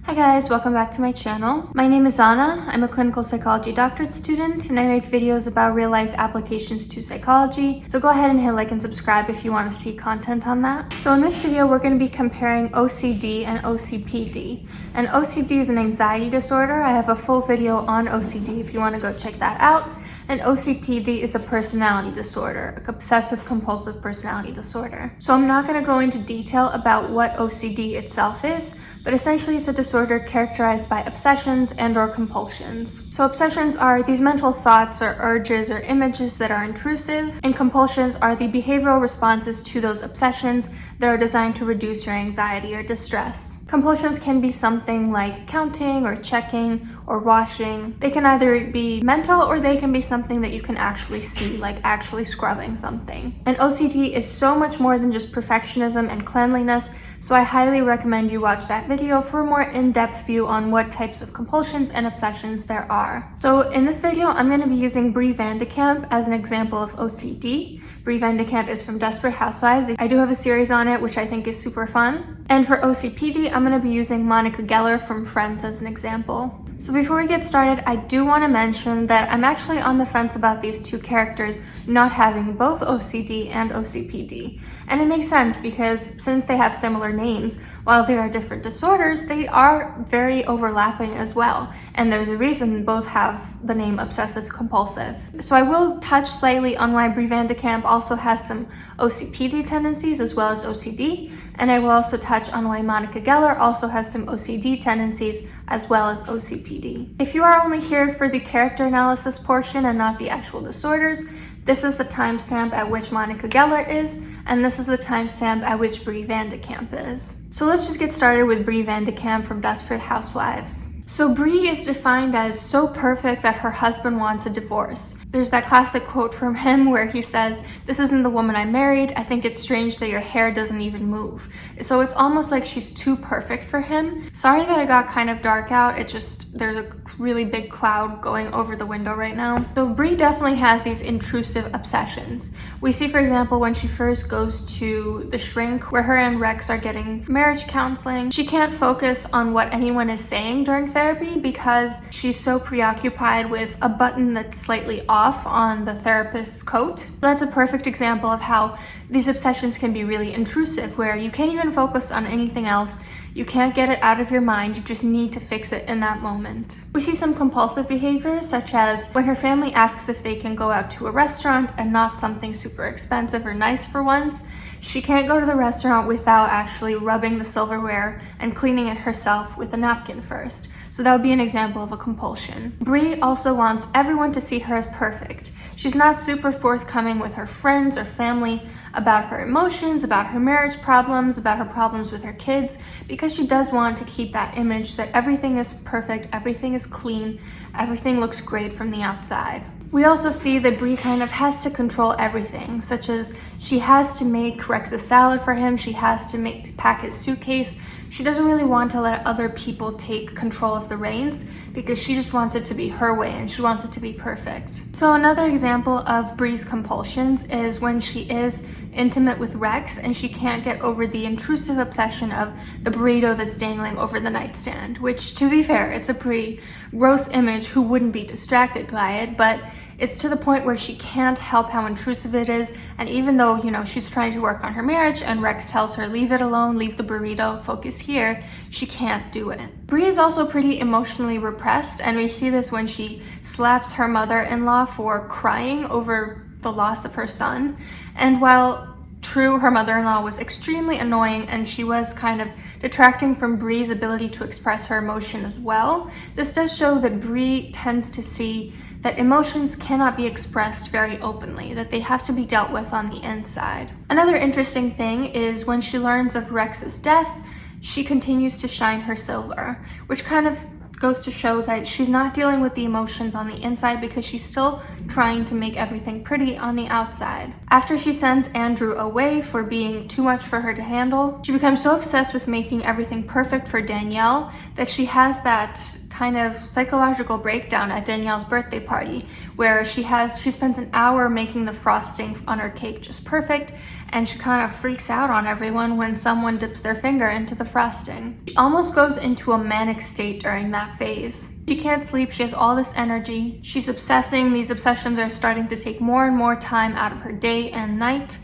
Hi guys, welcome back to my channel. My name is Anna. I'm a clinical psychology doctorate student and I make videos about real life applications to psychology. So go ahead and hit like and subscribe if you want to see content on that. So in this video, we're going to be comparing OCD and OCPD. And OCD is an anxiety disorder. I have a full video on OCD if you want to go check that out. And OCPD is a personality disorder, obsessive compulsive personality disorder. So I'm not going to go into detail about what OCD itself is, but essentially it's a disorder characterized by obsessions and/or compulsions. So obsessions are these mental thoughts or urges or images that are intrusive, and compulsions are the behavioral responses to those obsessions that are designed to reduce your anxiety or distress. Compulsions can be something like counting or checking or washing. They can either be mental or they can be something that you can actually see, like actually scrubbing something. And OCD is so much more than just perfectionism and cleanliness, so I highly recommend you watch that video for a more in-depth view on what types of compulsions and obsessions there are. So in this video, I'm going to be using Bree Kamp as an example of OCD. Bree Kamp is from Desperate Housewives. I do have a series on it, which I think is super fun. And for OCPD, I'm going to be using Monica Geller from Friends as an example. So before we get started, I do want to mention that I'm actually on the fence about these two characters not having both OCD and OCPD. And it makes sense because since they have similar names, while they are different disorders, they are very overlapping as well. And there's a reason both have the name obsessive compulsive. So I will touch slightly on why Bree Kamp also has some OCPD tendencies as well as OCD. And I will also touch on why Monica Geller also has some OCD tendencies as well as OCPD. If you are only here for the character analysis portion and not the actual disorders, this is the timestamp at which Monica Geller is, and this is the timestamp at which Bree Kamp is. So let's just get started with Bree Kamp from Desperate Housewives. So Bree is defined as so perfect that her husband wants a divorce. There's that classic quote from him where he says, "This isn't the woman I married. I think it's strange that your hair doesn't even move." So it's almost like she's too perfect for him. Sorry that it got kind of dark out. There's a really big cloud going over the window right now. So Bree definitely has these intrusive obsessions. We see, for example, when she first goes to the shrink where her and Rex are getting marriage counseling, she can't focus on what anyone is saying during therapy because she's so preoccupied with a button that's slightly off on the therapist's coat. That's a perfect example of how these obsessions can be really intrusive, where you can't even focus on anything else. You can't get it out of your mind, you just need to fix it in that moment. We see some compulsive behaviors, such as when her family asks if they can go out to a restaurant and not something super expensive or nice for once. She can't go to the restaurant without actually rubbing the silverware and cleaning it herself with a napkin first. So that would be an example of a compulsion. Bree also wants everyone to see her as perfect. She's not super forthcoming with her friends or family about her emotions, about her marriage problems, about her problems with her kids, because she does want to keep that image that everything is perfect, everything is clean, everything looks great from the outside. We also see that Bree kind of has to control everything, such as she has to make Rex's salad for him, she has to pack his suitcase. She doesn't really want to let other people take control of the reins because she just wants it to be her way and she wants it to be perfect. So another example of Bree's compulsions is when she is intimate with Rex and she can't get over the intrusive obsession of the burrito that's dangling over the nightstand, which, to be fair, it's a pretty gross image. Who wouldn't be distracted by it? But it's to the point where she can't help how intrusive it is, and even though, she's trying to work on her marriage and Rex tells her, leave it alone, leave the burrito, focus here, she can't do it. Bree is also pretty emotionally repressed, and we see this when she slaps her mother-in-law for crying over the loss of her son. And while true, her mother-in-law was extremely annoying and she was kind of detracting from Bree's ability to express her emotion as well, this does show that Bree tends to see that emotions cannot be expressed very openly, that they have to be dealt with on the inside. Another interesting thing is when she learns of Rex's death, she continues to shine her silver, which kind of goes to show that she's not dealing with the emotions on the inside because she's still trying to make everything pretty on the outside. After she sends Andrew away for being too much for her to handle, she becomes so obsessed with making everything perfect for Danielle that she has that kind of psychological breakdown at Danielle's birthday party, where she spends an hour making the frosting on her cake just perfect, and she kind of freaks out on everyone when someone dips their finger into the frosting. She almost goes into a manic state during that phase. She can't sleep, she has all this energy, she's obsessing, these obsessions are starting to take more and more time out of her day and night,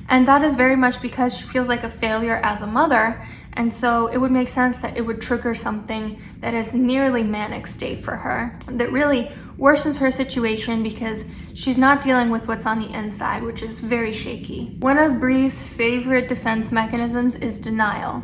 and that is very much because she feels like a failure as a mother, and so it would make sense that it would trigger something that is nearly manic state for her, that really worsens her situation because she's not dealing with what's on the inside, which is very shaky. One of Bree's favorite defense mechanisms is denial.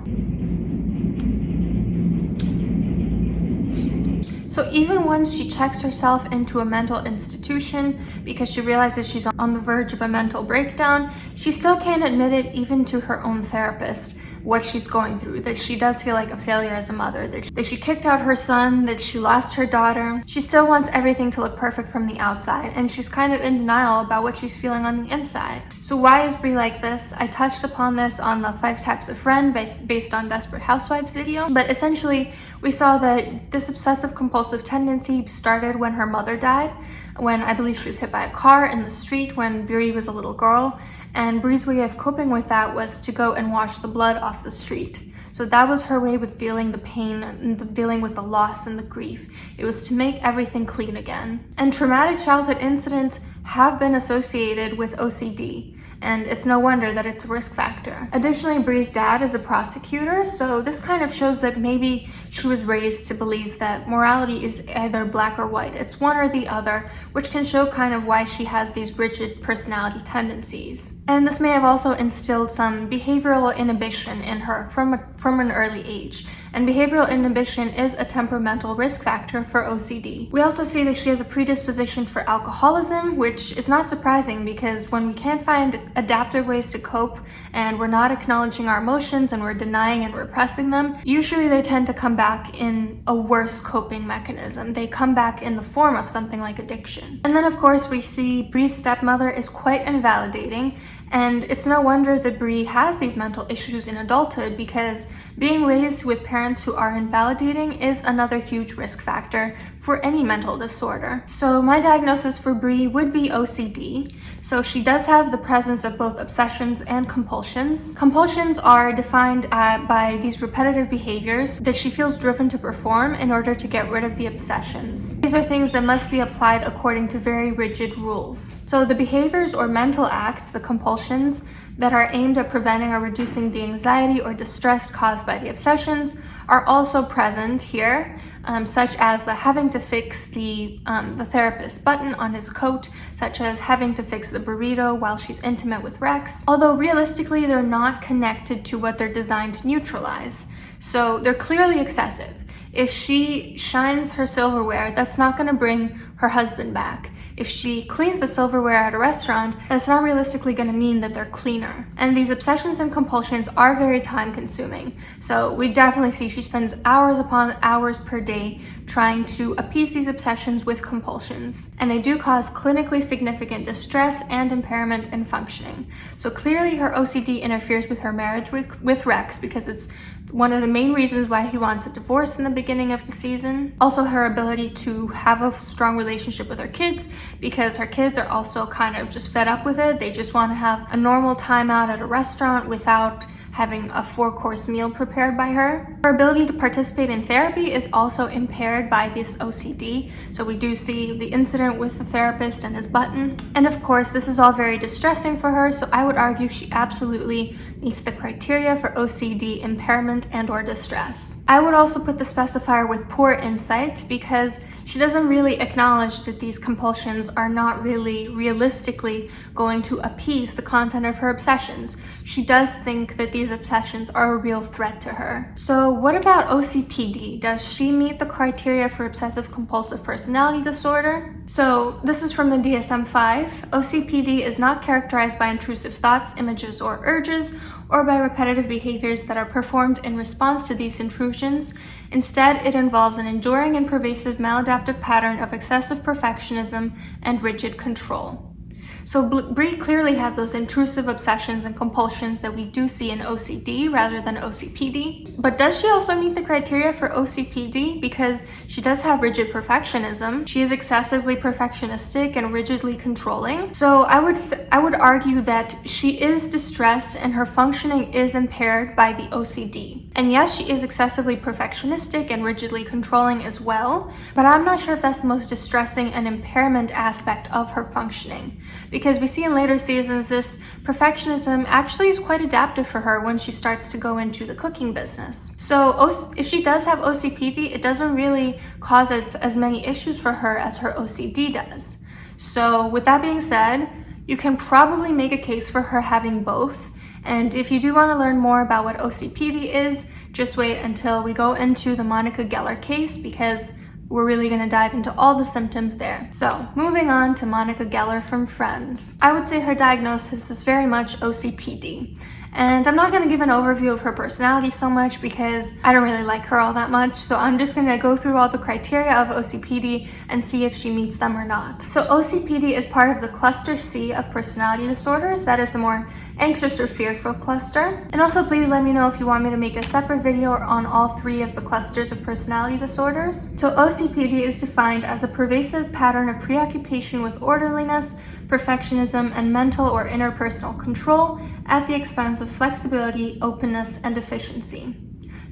So even once she checks herself into a mental institution because she realizes she's on the verge of a mental breakdown, she still can't admit it even to her own therapist, what she's going through, that she does feel like a failure as a mother, that she kicked out her son, that she lost her daughter. She still wants everything to look perfect from the outside, and she's kind of in denial about what she's feeling on the inside. So why is Bree like this? I touched upon this on the 5 Types of Friend based on Desperate Housewives video, but essentially we saw that this obsessive compulsive tendency started when her mother died, when I believe she was hit by a car in the street when Bree was a little girl. And Bree's way of coping with that was to go and wash the blood off the street. So that was her way with dealing the pain and dealing with the loss and the grief. It was to make everything clean again. And traumatic childhood incidents have been associated with OCD, and it's no wonder that it's a risk factor. Additionally, Bree's dad is a prosecutor, so this kind of shows that maybe she was raised to believe that morality is either black or white. It's one or the other, which can show kind of why she has these rigid personality tendencies. And this may have also instilled some behavioral inhibition in her from an early age. And behavioral inhibition is a temperamental risk factor for OCD. We also see that she has a predisposition for alcoholism, which is not surprising because when we can't find adaptive ways to cope and we're not acknowledging our emotions and we're denying and repressing them, usually they tend to come back in a worse coping mechanism. They come back in the form of something like addiction. And then of course we see Bree's stepmother is quite invalidating, and it's no wonder that Bree has these mental issues in adulthood because being raised with parents who are invalidating is another huge risk factor for any mental disorder. So my diagnosis for Bree would be OCD. So she does have the presence of both obsessions and compulsions. Compulsions are defined by these repetitive behaviors that she feels driven to perform in order to get rid of the obsessions. These are things that must be applied according to very rigid rules. So the behaviors or mental acts, the compulsions, that are aimed at preventing or reducing the anxiety or distress caused by the obsessions are also present here, such as the having to fix the therapist's button on his coat, such as having to fix the burrito while she's intimate with Rex, although realistically they're not connected to what they're designed to neutralize. So they're clearly excessive. If she shines her silverware, that's not going to bring her husband back. If she cleans the silverware at a restaurant, that's not realistically going to mean that they're cleaner. And these obsessions and compulsions are very time consuming. So we definitely see she spends hours upon hours per day trying to appease these obsessions with compulsions. And they do cause clinically significant distress and impairment in functioning. So clearly her OCD interferes with her marriage with Rex because it's one of the main reasons why he wants a divorce in the beginning of the season. Also her ability to have a strong relationship with her kids because her kids are also kind of just fed up with it. They just want to have a normal time out at a restaurant without having a 4-course meal prepared by her. Her ability to participate in therapy is also impaired by this OCD. So we do see the incident with the therapist and his button. And of course, this is all very distressing for her. So I would argue she absolutely meets the criteria for OCD impairment and or distress. I would also put the specifier with poor insight because she doesn't really acknowledge that these compulsions are not really realistically going to appease the content of her obsessions. She does think that these obsessions are a real threat to her. So what about OCPD? Does she meet the criteria for obsessive compulsive personality disorder? So this is from the DSM-5. OCPD is not characterized by intrusive thoughts, images, or urges, or by repetitive behaviors that are performed in response to these intrusions. Instead, it involves an enduring and pervasive maladaptive pattern of excessive perfectionism and rigid control. So Bree clearly has those intrusive obsessions and compulsions that we do see in OCD rather than OCPD. But does she also meet the criteria for OCPD? Because she does have rigid perfectionism. She is excessively perfectionistic and rigidly controlling. So I would argue that she is distressed and her functioning is impaired by the OCD. And yes, she is excessively perfectionistic and rigidly controlling as well, but I'm not sure if that's the most distressing and impairment aspect of her functioning. Because we see in later seasons this perfectionism actually is quite adaptive for her when she starts to go into the cooking business. So if she does have OCPD, it doesn't really cause as many issues for her as her OCD does. So with that being said, you can probably make a case for her having both. And if you do want to learn more about what OCPD is, just wait until we go into the Monica Geller case, because we're really going to dive into all the symptoms there. So moving on to Monica Geller from Friends. I would say her diagnosis is very much OCPD. And I'm not going to give an overview of her personality so much because I don't really like her all that much. So I'm just going to go through all the criteria of OCPD and see if she meets them or not. So OCPD is part of the cluster C of personality disorders. That is the more anxious or fearful cluster. And also please let me know if you want me to make a separate video on all three of the clusters of personality disorders. So OCPD is defined as a pervasive pattern of preoccupation with orderliness, perfectionism, and mental or interpersonal control at the expense of flexibility, openness, and efficiency.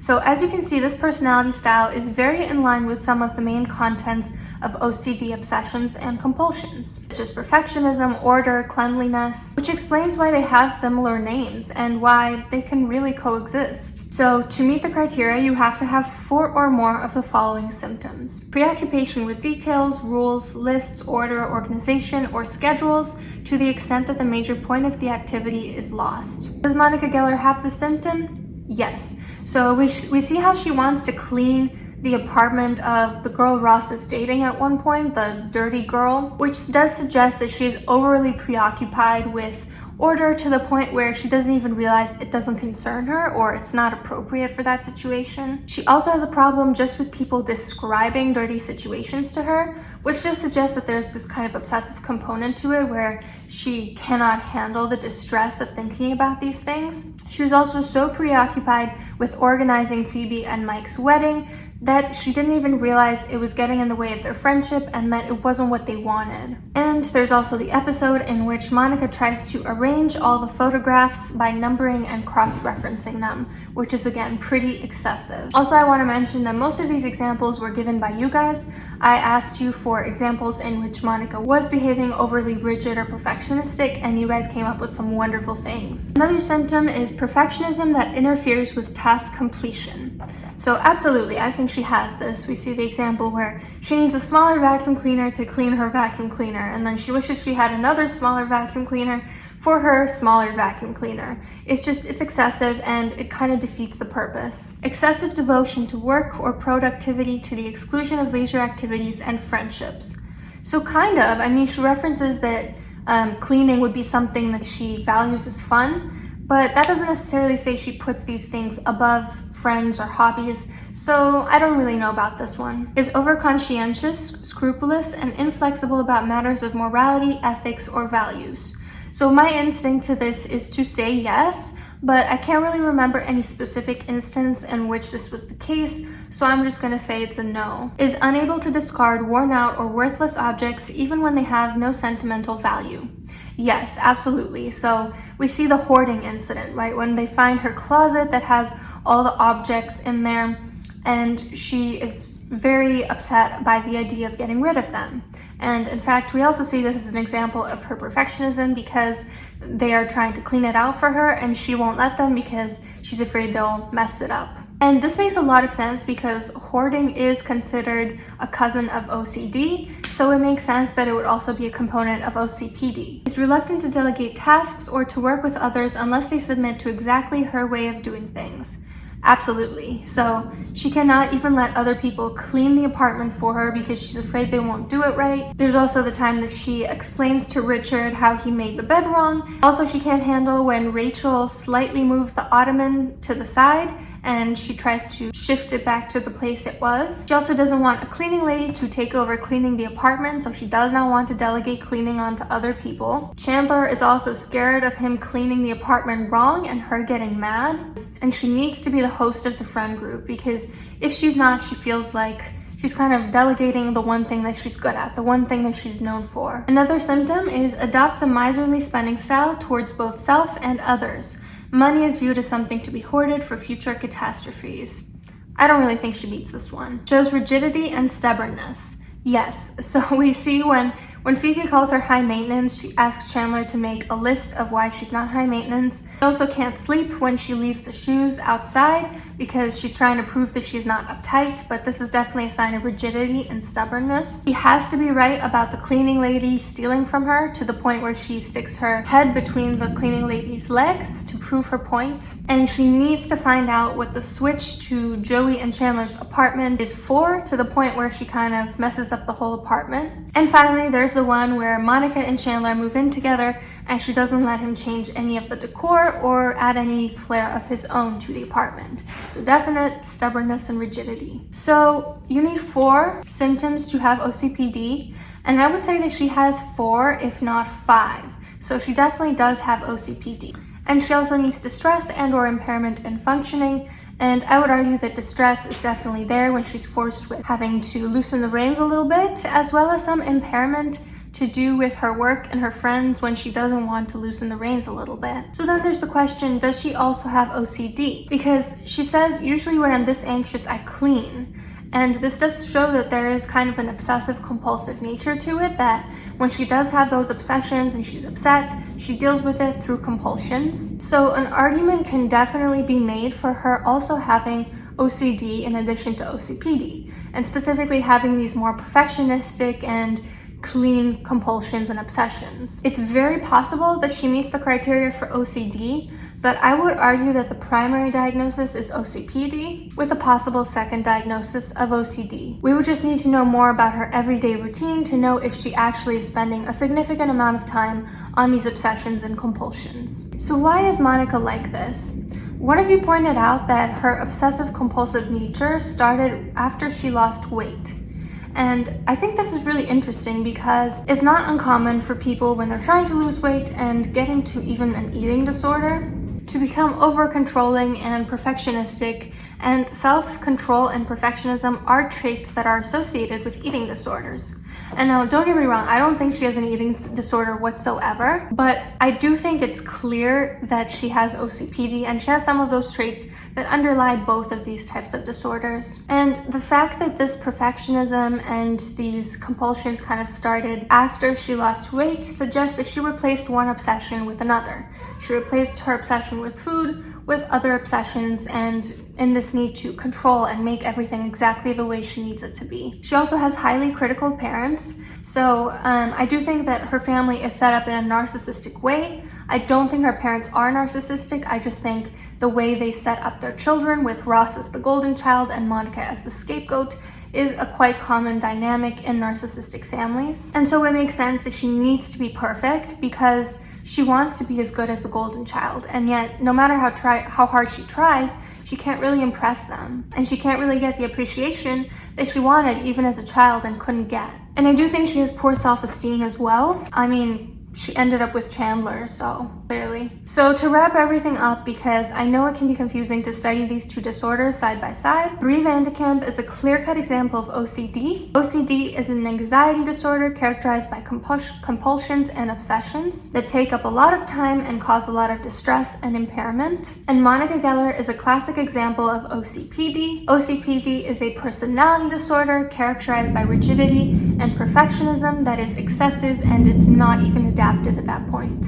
So as you can see, this personality style is very in line with some of the main contents of OCD obsessions and compulsions, such as perfectionism, order, cleanliness, which explains why they have similar names and why they can really coexist. So to meet the criteria, you have to have 4 or more of the following symptoms: preoccupation with details, rules, lists, order, organization, or schedules to the extent that the major point of the activity is lost. Does Monica Geller have the symptom? Yes. So we see how she wants to clean the apartment of the girl Ross is dating at one point, the dirty girl, which does suggest that she is overly preoccupied with order to the point where she doesn't even realize it doesn't concern her or it's not appropriate for that situation. She also has a problem just with people describing dirty situations to her, which just suggests that there's this kind of obsessive component to it where she cannot handle the distress of thinking about these things. She was also so preoccupied with organizing Phoebe and Mike's wedding that she didn't even realize it was getting in the way of their friendship and that it wasn't what they wanted. And there's also the episode in which Monica tries to arrange all the photographs by numbering and cross-referencing them, which is again pretty excessive. Also, I want to mention that most of these examples were given by you guys. I asked you for examples in which Monica was behaving overly rigid or perfectionistic, and you guys came up with some wonderful things. Another symptom is perfectionism that interferes with task completion. So absolutely, I think she has this. We see the example where she needs a smaller vacuum cleaner to clean her vacuum cleaner, and then she wishes she had another smaller vacuum cleaner for her smaller vacuum cleaner. It's excessive and it kind of defeats the purpose. Excessive devotion to work or productivity to the exclusion of leisure activities and friendships. So kind of, I mean, she references that cleaning would be something that she values as fun, but that doesn't necessarily say she puts these things above friends or hobbies, so I don't really know about this one. Is overconscientious, scrupulous, and inflexible about matters of morality, ethics, or values. So my instinct to this is to say yes, but I can't really remember any specific instance in which this was the case, so I'm just gonna say it's a no. Is unable to discard worn out or worthless objects even when they have no sentimental value. Yes, absolutely. So we see the hoarding incident, right? When they find her closet that has all the objects in there, and she is very upset by the idea of getting rid of them. And in fact, we also see this as an example of her perfectionism because they are trying to clean it out for her and she won't let them because she's afraid they'll mess it up. And this makes a lot of sense because hoarding is considered a cousin of OCD, so it makes sense that it would also be a component of OCPD. Is reluctant to delegate tasks or to work with others unless they submit to exactly her way of doing things. Absolutely. So she cannot even let other people clean the apartment for her because she's afraid they won't do it right. There's also the time that she explains to Richard how he made the bed wrong. Also, she can't handle when Rachel slightly moves the ottoman to the side and she tries to shift it back to the place it was. She also doesn't want a cleaning lady to take over cleaning the apartment, so she does not want to delegate cleaning onto other people. Chandler is also scared of him cleaning the apartment wrong and her getting mad, and she needs to be the host of the friend group, because if she's not, she feels like she's kind of delegating the one thing that she's good at, the one thing that she's known for. Another symptom is adopts a miserly spending style towards both self and others. Money is viewed as something to be hoarded for future catastrophes. I don't really think she beats this one. Shows rigidity and stubbornness. Yes, so we see when Phoebe calls her high maintenance, she asks Chandler to make a list of why she's not high maintenance. She also can't sleep when she leaves the shoes outside because she's trying to prove that she's not uptight, but this is definitely a sign of rigidity and stubbornness. She has to be right about the cleaning lady stealing from her, to the point where she sticks her head between the cleaning lady's legs to prove her point. And she needs to find out what the switch to Joey and Chandler's apartment is for, to the point where she kind of messes up the whole apartment. And finally, there's the one where Monica and Chandler move in together, and she doesn't let him change any of the decor or add any flair of his own to the apartment. So definite stubbornness and rigidity. So you need 4 symptoms to have OCPD, and I would say that she has 4, if not 5. So she definitely does have OCPD. And she also needs distress and or impairment in functioning. And I would argue that distress is definitely there when she's forced with having to loosen the reins a little bit, as well as some impairment to do with her work and her friends when she doesn't want to loosen the reins a little bit. So then there's the question, does she also have OCD? Because she says, usually when I'm this anxious, I clean. And this does show that there is kind of an obsessive compulsive nature to it, that when she does have those obsessions and she's upset, she deals with it through compulsions. So an argument can definitely be made for her also having OCD in addition to OCPD, and specifically having these more perfectionistic and clean compulsions and obsessions. It's very possible that she meets the criteria for OCD, but I would argue that the primary diagnosis is OCPD with a possible second diagnosis of OCD. We would just need to know more about her everyday routine to know if she actually is spending a significant amount of time on these obsessions and compulsions. So why is Monica like this? One of you pointed out that her obsessive compulsive nature started after she lost weight. And I think this is really interesting because it's not uncommon for people when they're trying to lose weight and get into even an eating disorder to become over-controlling and perfectionistic, and self-control and perfectionism are traits that are associated with eating disorders. And now, don't get me wrong, I don't think she has an eating disorder whatsoever, but I do think it's clear that she has OCPD, and she has some of those traits that underlie both of these types of disorders. And the fact that this perfectionism and these compulsions kind of started after she lost weight suggests that she replaced one obsession with another. She replaced her obsession with food with other obsessions, and in this need to control and make everything exactly the way she needs it to be. She also has highly critical parents, so I do think that her family is set up in a narcissistic way. I don't think her parents are narcissistic, I just think the way they set up their children, with Ross as the golden child and Monica as the scapegoat, is a quite common dynamic in narcissistic families. And so it makes sense that she needs to be perfect because she wants to be as good as the golden child, and yet no matter how hard she tries, she can't really impress them, and she can't really get the appreciation that she wanted even as a child and couldn't get. And I do think she has poor self-esteem as well. I mean, she ended up with Chandler, so clearly. So to wrap everything up, because I know it can be confusing to study these two disorders side by side, Bree Kamp is a clear-cut example of OCD. OCD is an anxiety disorder characterized by compulsions and obsessions that take up a lot of time and cause a lot of distress and impairment. And Monica Geller is a classic example of OCPD. OCPD is a personality disorder characterized by rigidity and perfectionism that is excessive, and it's not even adaptive at that point.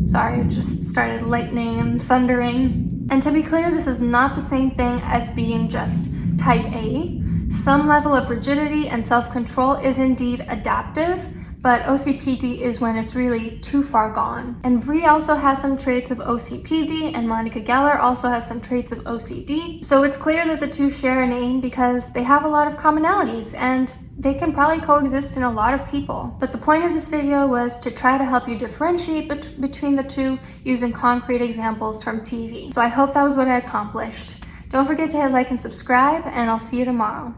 Sorry, it just started lightning and thundering. And to be clear, this is not the same thing as being just type A. Some level of rigidity and self-control is indeed adaptive, but OCPD is when it's really too far gone. And Bree also has some traits of OCPD, and Monica Geller also has some traits of OCD. So it's clear that the two share a name because they have a lot of commonalities, and they can probably coexist in a lot of people. But the point of this video was to try to help you differentiate between the two using concrete examples from TV. So I hope that was what I accomplished. Don't forget to hit like and subscribe, and I'll see you tomorrow.